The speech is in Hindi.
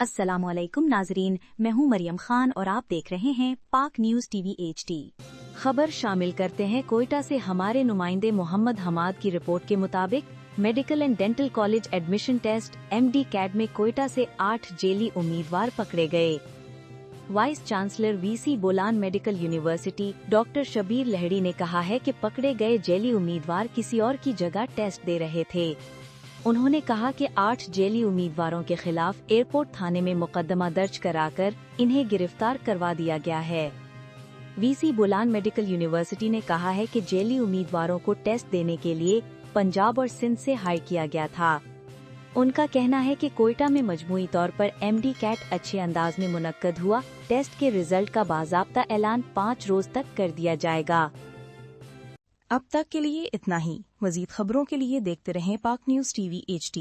अस्सलामुअलैकुम नाजरीन, मैं हूं मरियम खान और आप देख रहे हैं पाक न्यूज टीवी HD। खबर शामिल करते हैं कोयटा से हमारे नुमाइंदे मोहम्मद हमाद की रिपोर्ट के मुताबिक medical and dental college admission test MD CAT में कोयटा से 8 जेली उम्मीदवार पकड़े गए। Vice chancellor VC Bolan medical university doctor Shabir Lehri ने कहा है कि पकड़े गए जेली उम्मीदवार किसी और की जगह टेस्ट दे रहे थे। उन्होंने कहा कि 8 जेली उम्मीदवारों के खिलाफ एयरपोर्ट थाने में मुकदमा दर्ज कराकर इन्हें गिरफ्तार करवा दिया गया है। VC बोलान मेडिकल यूनिवर्सिटी ने कहा है कि जेली उम्मीदवारों को टेस्ट देने के लिए पंजाब और सिंध से हायर किया गया था। उनका कहना है कि कोयटा में मजमूई तौर पर MD कैट अच्छे अंदाज में मुनक्कद हुआ। टेस्ट के रिजल्ट का बाज़ाब्ता ऐलान 5 रोज तक कर दिया जाएगा। अब तक के लिए इतना ही। मज़ीद खबरों के लिए देखते रहें पाक न्यूज टीवी HD।